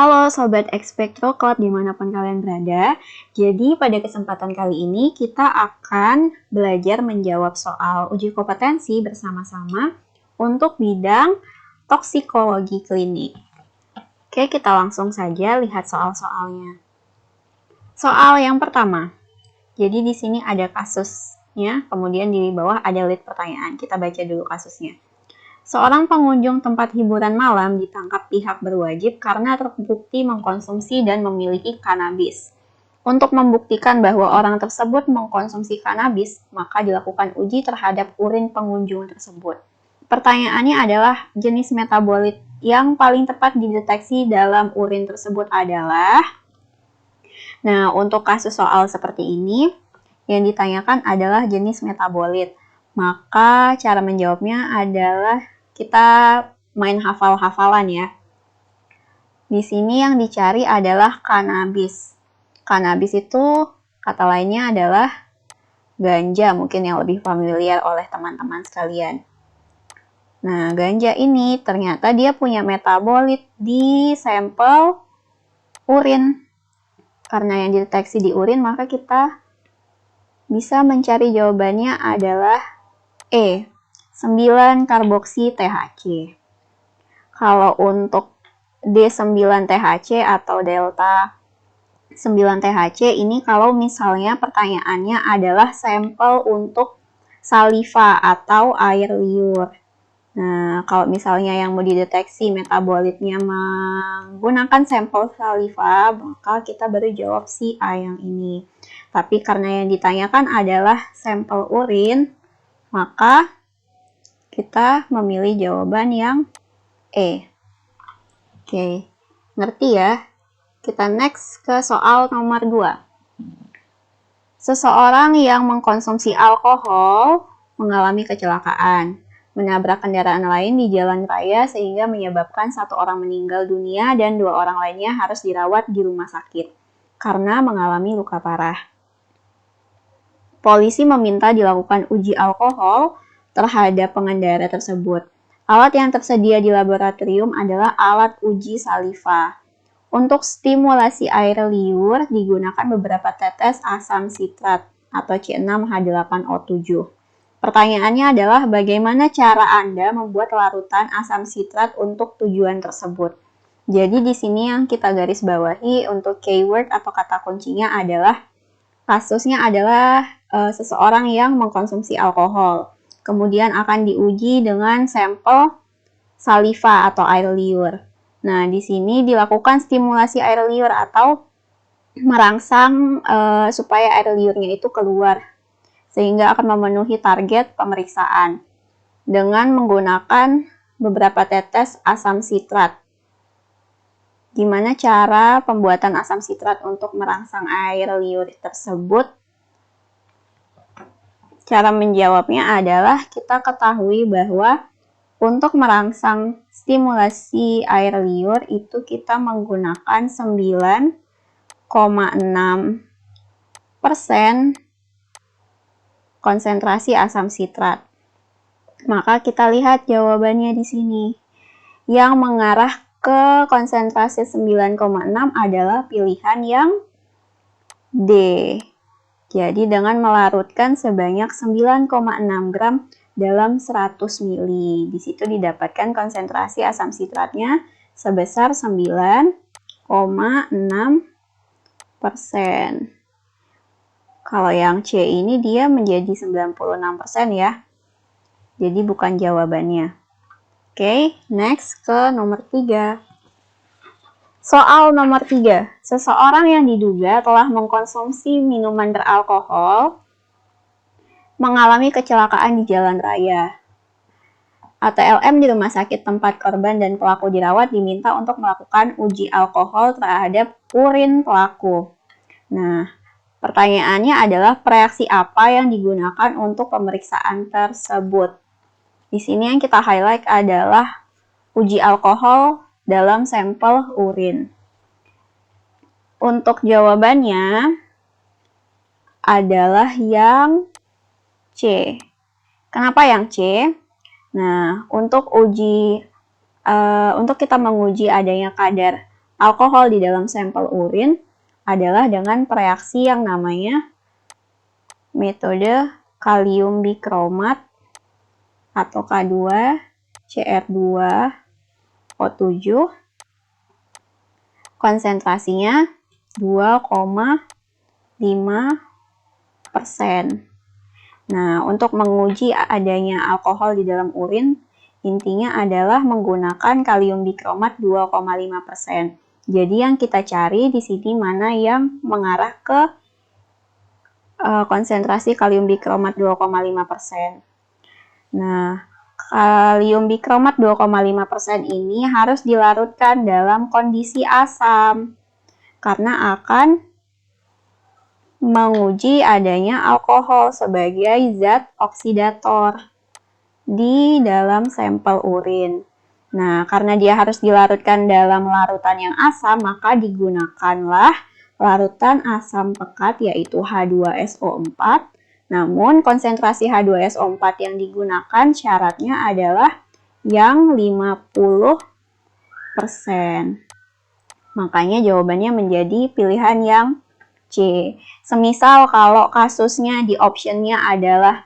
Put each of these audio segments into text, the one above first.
Halo Sobat Expectro Club dimanapun kalian berada. Jadi pada kesempatan kali ini kita akan belajar menjawab soal uji kompetensi bersama-sama untuk bidang toksikologi klinik. Oke, kita langsung saja lihat soal-soalnya. Soal yang pertama. Jadi di sini ada kasusnya, kemudian di bawah ada lead pertanyaan. Kita baca dulu kasusnya. Seorang pengunjung tempat hiburan malam ditangkap pihak berwajib karena terbukti mengkonsumsi dan memiliki kanabis. Untuk membuktikan bahwa orang tersebut mengkonsumsi kanabis, maka dilakukan uji terhadap urin pengunjung tersebut. Pertanyaannya adalah jenis metabolit yang paling tepat dideteksi dalam urin tersebut adalah. Nah, untuk kasus soal seperti ini, yang ditanyakan adalah jenis metabolit. Maka cara menjawabnya adalah kita main hafal-hafalan ya. Di sini yang dicari adalah kanabis. Kanabis itu kata lainnya adalah ganja, mungkin yang lebih familiar oleh teman-teman sekalian. Nah, ganja ini ternyata dia punya metabolit di sampel urin. Karena yang dideteksi di urin, maka kita bisa mencari jawabannya adalah E. 9 karboksi THC. Kalau untuk D9 THC atau delta 9 THC ini kalau misalnya pertanyaannya adalah sampel untuk saliva atau air liur. Nah, kalau misalnya yang mau dideteksi metabolitnya menggunakan sampel saliva, maka kita baru jawab si A yang ini. Tapi karena yang ditanyakan adalah sampel urin, maka kita memilih jawaban yang E. Oke, ngerti ya? Kita next ke soal nomor 2. Seseorang yang mengkonsumsi alkohol mengalami kecelakaan, menabrak kendaraan lain di jalan raya sehingga menyebabkan 1 orang meninggal dunia dan 2 orang lainnya harus dirawat di rumah sakit karena mengalami luka parah. Polisi meminta dilakukan uji alkohol terhadap pengendara tersebut. Alat yang tersedia di laboratorium adalah alat uji saliva. Untuk stimulasi air liur digunakan beberapa tetes asam sitrat atau C6H8O7. Pertanyaannya adalah bagaimana cara Anda membuat larutan asam sitrat untuk tujuan tersebut. Jadi di sini yang kita garis bawahi untuk keyword atau kata kuncinya adalah kasusnya adalah seseorang yang mengkonsumsi alkohol. Kemudian akan diuji dengan sampel saliva atau air liur. Nah, di sini dilakukan stimulasi air liur atau merangsang supaya air liurnya itu keluar, sehingga akan memenuhi target pemeriksaan dengan menggunakan beberapa tetes asam sitrat. Gimana cara pembuatan asam sitrat untuk merangsang air liur tersebut? Cara menjawabnya adalah kita ketahui bahwa untuk merangsang stimulasi air liur itu kita menggunakan 9,6% konsentrasi asam sitrat. Maka kita lihat jawabannya di sini. Yang mengarah ke konsentrasi 9,6 adalah pilihan yang D. Jadi dengan melarutkan sebanyak 9,6 gram dalam 100 ml. Di situ didapatkan konsentrasi asam sitratnya sebesar 9,6%. Kalau yang C ini dia menjadi 96% ya. Jadi bukan jawabannya. Oke, next ke nomor 3. Soal nomor 3. Seseorang yang diduga telah mengkonsumsi minuman beralkohol mengalami kecelakaan di jalan raya. ATLM di rumah sakit tempat korban dan pelaku dirawat diminta untuk melakukan uji alkohol terhadap urin pelaku. Nah, pertanyaannya adalah reaksi apa yang digunakan untuk pemeriksaan tersebut. Di sini yang kita highlight adalah uji alkohol dalam sampel urin. Untuk jawabannya adalah yang C. Kenapa yang C? Nah, untuk kita menguji adanya kadar alkohol di dalam sampel urin adalah dengan reaksi yang namanya metode kalium bikromat atau K2CR2O7. Konsentrasinya 2,5%. Nah, untuk menguji adanya alkohol di dalam urin, intinya adalah menggunakan kalium bikromat 2,5%. Jadi yang kita cari di sini mana yang mengarah ke konsentrasi kalium bikromat 2,5%. Nah, kalium bikromat 2,5% ini harus dilarutkan dalam kondisi asam karena akan menguji adanya alkohol sebagai zat oksidator di dalam sampel urin. Nah, karena dia harus dilarutkan dalam larutan yang asam, maka digunakanlah larutan asam pekat yaitu H2SO4. Namun, konsentrasi H2SO4 yang digunakan syaratnya adalah yang 50%. Makanya jawabannya menjadi pilihan yang C. Semisal kalau kasusnya di optionnya adalah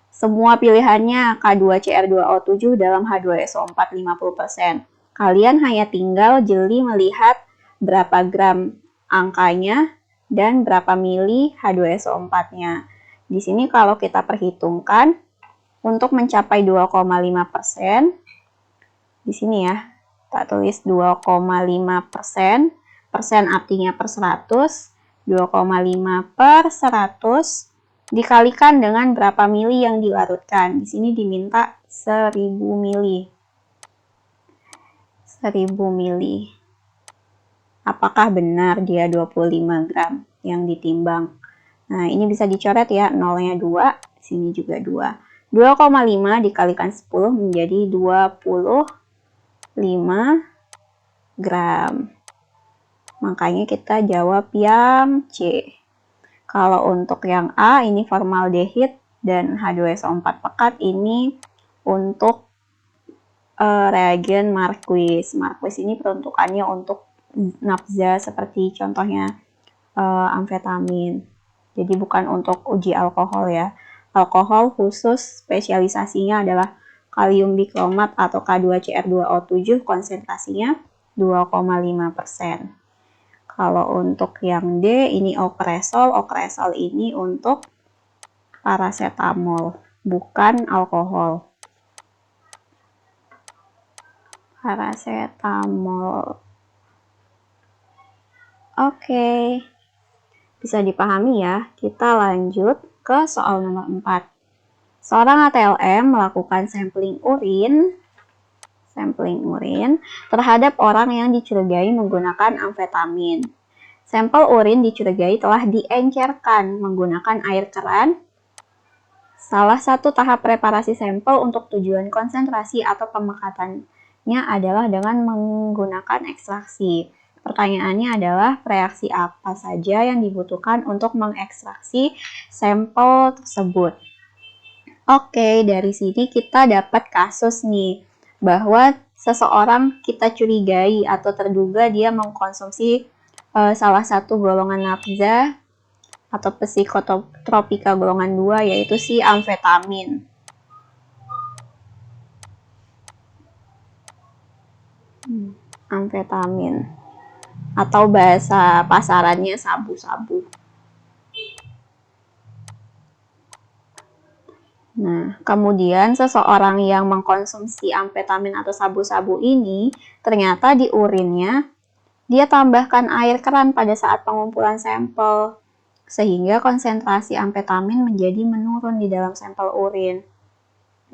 semua pilihannya K2CR2O7 dalam H2SO4 50%. Kalian hanya tinggal jeli melihat berapa gram angkanya dan berapa mili H2SO4-nya. Di sini kalau kita perhitungkan untuk mencapai 2,5%, di sini ya, kita tulis 2,5%, persen artinya per 100, 2,5 per 100 dikalikan dengan berapa mili yang dilarutkan. Di sini diminta 1000 mili. 1000 mili. Apakah benar dia 25 gram yang ditimbang? Nah, ini bisa dicoret ya, nolnya 2, sini juga 2. 2,5 dikalikan 10 menjadi 25 gram. Makanya kita jawab yang C. Kalau untuk yang A, ini formaldehid dan H2SO4 pekat, ini untuk reagen Marquis. Marquis ini peruntukannya untuk nafza seperti contohnya amfetamin. Jadi bukan untuk uji alkohol ya. Alkohol khusus spesialisasinya adalah kalium bikromat atau K2CR2O7, konsentrasinya 2,5%. Kalau untuk yang D, ini okresol. Okresol ini untuk paracetamol, bukan alkohol. Paracetamol. Oke. Bisa dipahami ya. Kita lanjut ke soal nomor 4. Seorang ATLM melakukan sampling urin terhadap orang yang dicurigai menggunakan amfetamin. Sampel urin dicurigai telah diencerkan menggunakan air keran. Salah satu tahap preparasi sampel untuk tujuan konsentrasi atau pemekatannya adalah dengan menggunakan ekstraksi. Pertanyaannya adalah reaksi apa saja yang dibutuhkan untuk mengekstraksi sampel tersebut. Oke, dari sini kita dapat kasus nih, bahwa seseorang kita curigai atau terduga dia mengkonsumsi salah satu golongan nafza atau psikotropika golongan 2, yaitu si amfetamin. Amfetamin atau bahasa pasarannya sabu-sabu. Nah, kemudian seseorang yang mengkonsumsi amfetamin atau sabu-sabu ini ternyata di urinnya dia tambahkan air keran pada saat pengumpulan sampel, sehingga konsentrasi amfetamin menjadi menurun di dalam sampel urin.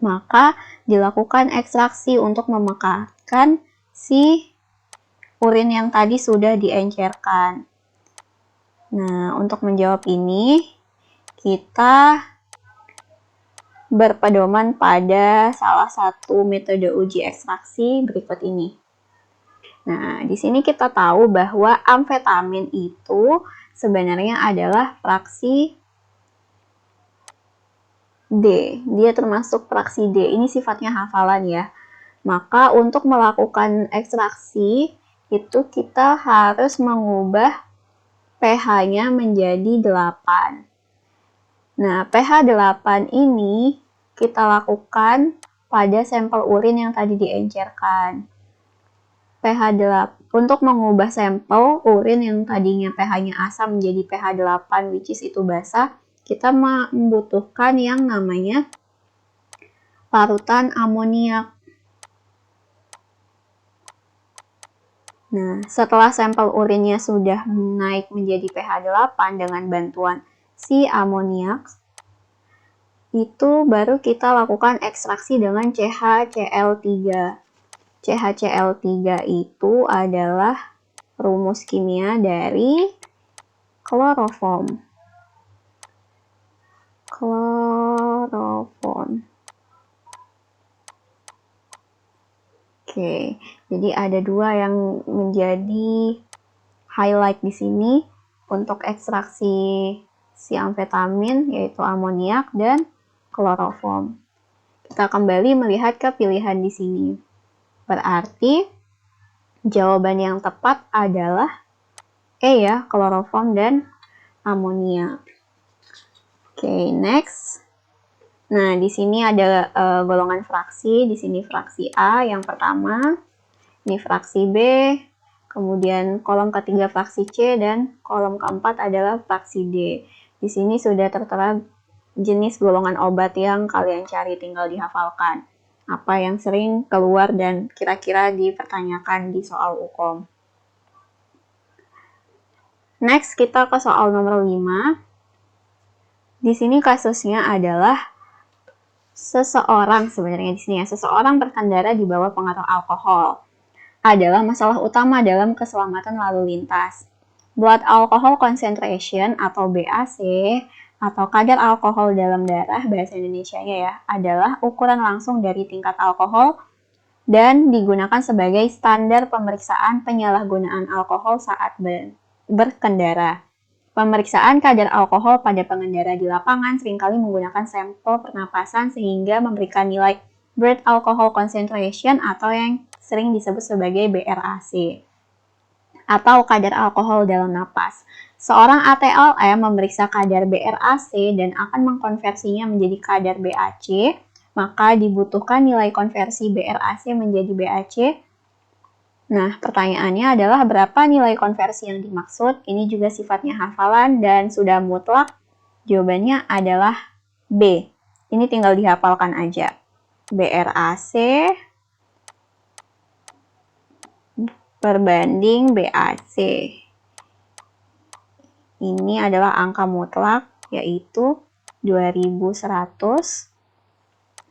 Maka dilakukan ekstraksi untuk memekatkan si urin yang tadi sudah diencerkan. Nah, untuk menjawab ini, kita berpedoman pada salah satu metode uji ekstraksi berikut ini. Nah, di sini kita tahu bahwa amfetamin itu sebenarnya adalah fraksi D. Dia termasuk fraksi D. Ini sifatnya hafalan ya. Maka untuk melakukan ekstraksi, itu kita harus mengubah pH-nya menjadi 8. Nah, pH 8 ini kita lakukan pada sampel urin yang tadi diencerkan. pH 8, untuk mengubah sampel urin yang tadinya pH-nya asam menjadi pH 8, which is itu basah, kita membutuhkan yang namanya larutan amoniak. Nah, setelah sampel urinnya sudah naik menjadi pH 8 dengan bantuan si amoniak, itu baru kita lakukan ekstraksi dengan CHCl3. CHCl3 itu adalah rumus kimia dari kloroform. Oke, jadi ada dua yang menjadi highlight di sini untuk ekstraksi si amfetamin, yaitu amoniak dan kloroform. Kita kembali melihat ke pilihan di sini. Berarti jawaban yang tepat adalah E ya, kloroform dan amoniak. Oke, next. Nah, di sini ada golongan fraksi. Di sini fraksi A yang pertama, ini fraksi B, kemudian kolom ketiga fraksi C, dan kolom keempat adalah fraksi D. Di sini sudah tertera jenis golongan obat yang kalian cari, tinggal dihafalkan. Apa yang sering keluar dan kira-kira dipertanyakan di soal UKOM. Next, kita ke soal nomor 5. Di sini kasusnya adalah seseorang, sebenarnya di sini ya, seseorang berkendara di bawah pengaruh alkohol adalah masalah utama dalam keselamatan lalu lintas. Blood alcohol concentration atau BAC atau kadar alkohol dalam darah, bahasa Indonesianya ya, adalah ukuran langsung dari tingkat alkohol dan digunakan sebagai standar pemeriksaan penyalahgunaan alkohol saat berkendara. Pemeriksaan kadar alkohol pada pengendara di lapangan seringkali menggunakan sampel pernapasan sehingga memberikan nilai blood alcohol concentration atau yang sering disebut sebagai BRAC atau kadar alkohol dalam napas. Seorang ATLM memeriksa kadar BRAC dan akan mengkonversinya menjadi kadar BAC, maka dibutuhkan nilai konversi BRAC menjadi BAC. Nah, pertanyaannya adalah berapa nilai konversi yang dimaksud? Ini juga sifatnya hafalan dan sudah mutlak. Jawabannya adalah B. Ini tinggal dihafalkan aja. BRAC berbanding BAC. Ini adalah angka mutlak, yaitu 2100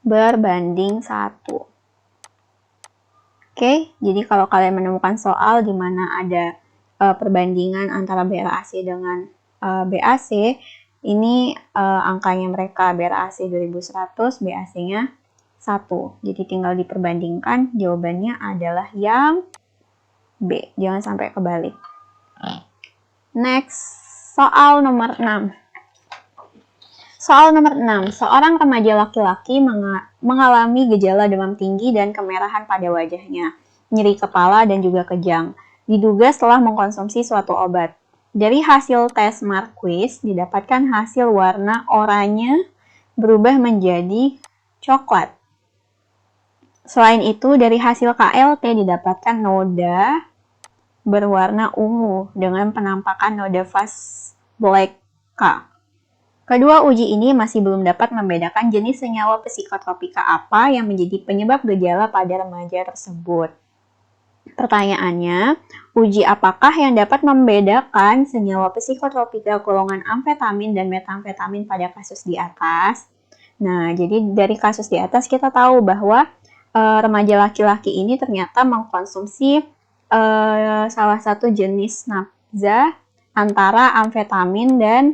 berbanding 1. Oke, jadi kalau kalian menemukan soal di mana ada perbandingan antara BRAC dengan BAC, ini angkanya mereka BRAC 2100, BAC-nya 1. Jadi tinggal diperbandingkan, jawabannya adalah yang B. Jangan sampai kebalik. Next, soal nomor 6. Soal nomor 6, seorang remaja laki-laki mengalami gejala demam tinggi dan kemerahan pada wajahnya, nyeri kepala dan juga kejang. Diduga setelah mengkonsumsi suatu obat. Dari hasil tes Marquis didapatkan hasil warna oranye berubah menjadi coklat. Selain itu, dari hasil KLT didapatkan noda berwarna ungu dengan penampakan noda fast black K. Kedua uji ini masih belum dapat membedakan jenis senyawa psikotropika apa yang menjadi penyebab gejala pada remaja tersebut. Pertanyaannya, uji apakah yang dapat membedakan senyawa psikotropika golongan amfetamin dan metamfetamin pada kasus di atas? Nah, jadi dari kasus di atas kita tahu bahwa remaja laki-laki ini ternyata mengkonsumsi salah satu jenis nafza antara amfetamin dan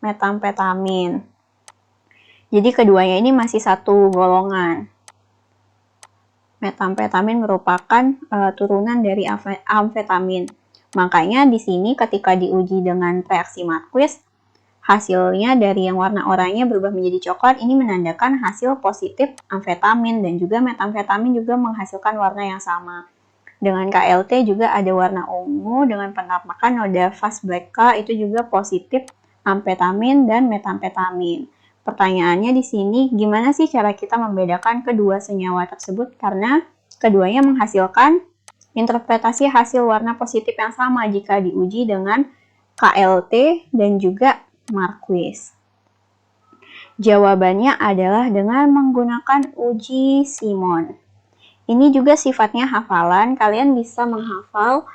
metamfetamin. Jadi keduanya ini masih satu golongan. Metamfetamin merupakan turunan dari amfetamin. Makanya di sini ketika diuji dengan reaksi Marquis, hasilnya dari yang warna oranye berubah menjadi coklat, ini menandakan hasil positif amfetamin dan juga metamfetamin juga menghasilkan warna yang sama. Dengan KLT juga ada warna ungu dengan penampakan noda fast black K itu juga positif amfetamin dan metamfetamin. Pertanyaannya di sini, gimana sih cara kita membedakan kedua senyawa tersebut karena keduanya menghasilkan interpretasi hasil warna positif yang sama jika diuji dengan KLT dan juga Marquis. Jawabannya adalah dengan menggunakan uji Simon. Ini juga sifatnya hafalan, kalian bisa menghafal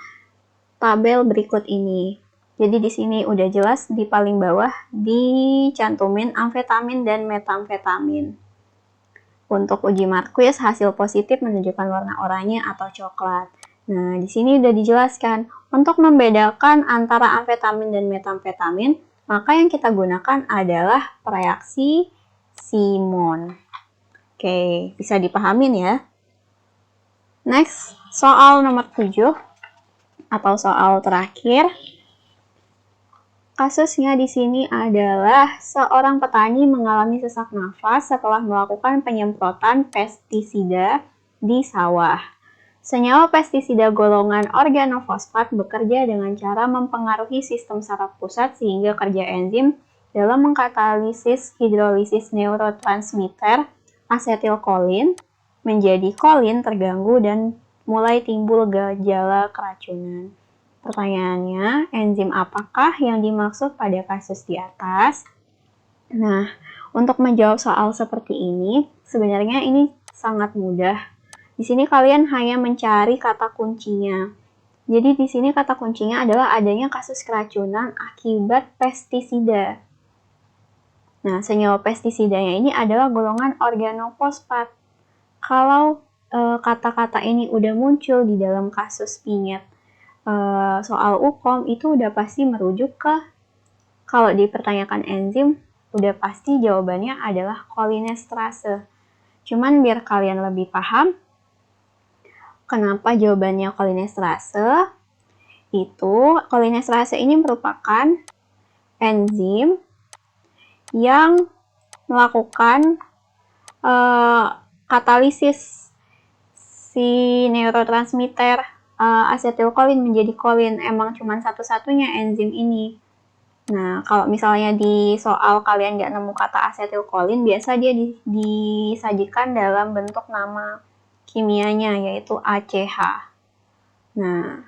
tabel berikut ini. Jadi di sini udah jelas di paling bawah dicantumin amfetamin dan metamfetamin. Untuk uji Marquis, hasil positif menunjukkan warna oranye atau coklat. Nah, di sini udah dijelaskan. Untuk membedakan antara amfetamin dan metamfetamin, maka yang kita gunakan adalah reaksi Simon. Oke, bisa dipahamin ya. Next, soal nomor 7 atau soal terakhir. Kasusnya di sini adalah seorang petani mengalami sesak nafas setelah melakukan penyemprotan pestisida di sawah. Senyawa pestisida golongan organofosfat bekerja dengan cara mempengaruhi sistem saraf pusat sehingga kerja enzim dalam mengkatalisis hidrolisis neurotransmitter asetilkolin menjadi kolin terganggu dan mulai timbul gejala keracunan. Pertanyaannya, enzim apakah yang dimaksud pada kasus di atas? Nah, untuk menjawab soal seperti ini, sebenarnya ini sangat mudah. Di sini kalian hanya mencari kata kuncinya. Jadi di sini kata kuncinya adalah adanya kasus keracunan akibat pestisida. Nah, senyawa pestisidanya ini adalah golongan organofosfat. Kalau kata-kata ini udah muncul di dalam kasus pinyet soal UKOM, itu udah pasti merujuk ke, kalau dipertanyakan enzim, udah pasti jawabannya adalah cholinesterase. Cuman biar kalian lebih paham, kenapa jawabannya cholinesterase? Cholinesterase ini merupakan enzim yang melakukan katalisis si neurotransmitter asetilkolin menjadi kolin. Emang cuma satu-satunya enzim ini. Nah, kalau misalnya di soal kalian nggak nemu kata asetilkolin, biasa dia disajikan dalam bentuk nama kimianya, yaitu ACH. Nah,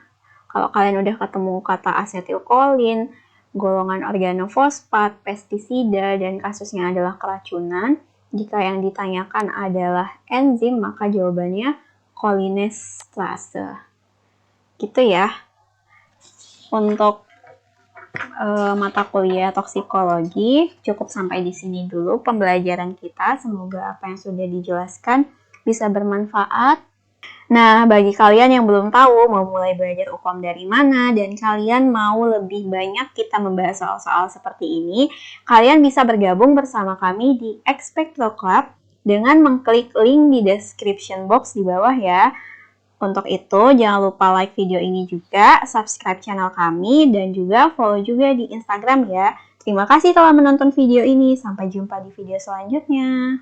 kalau kalian udah ketemu kata asetilkolin, golongan organofosfat, pestisida, dan kasusnya adalah keracunan, jika yang ditanyakan adalah enzim, maka jawabannya cholinesterase. Gitu ya. Untuk mata kuliah toksikologi cukup sampai di sini dulu pembelajaran kita. Semoga apa yang sudah dijelaskan bisa bermanfaat. Nah, bagi kalian yang belum tahu mau mulai belajar UKOM dari mana dan kalian mau lebih banyak kita membahas soal-soal seperti ini, kalian bisa bergabung bersama kami di Expecto Club dengan mengklik link di description box di bawah ya. Untuk itu, jangan lupa like video ini juga, subscribe channel kami, dan juga follow juga di Instagram ya. Terima kasih telah menonton video ini. Sampai jumpa di video selanjutnya.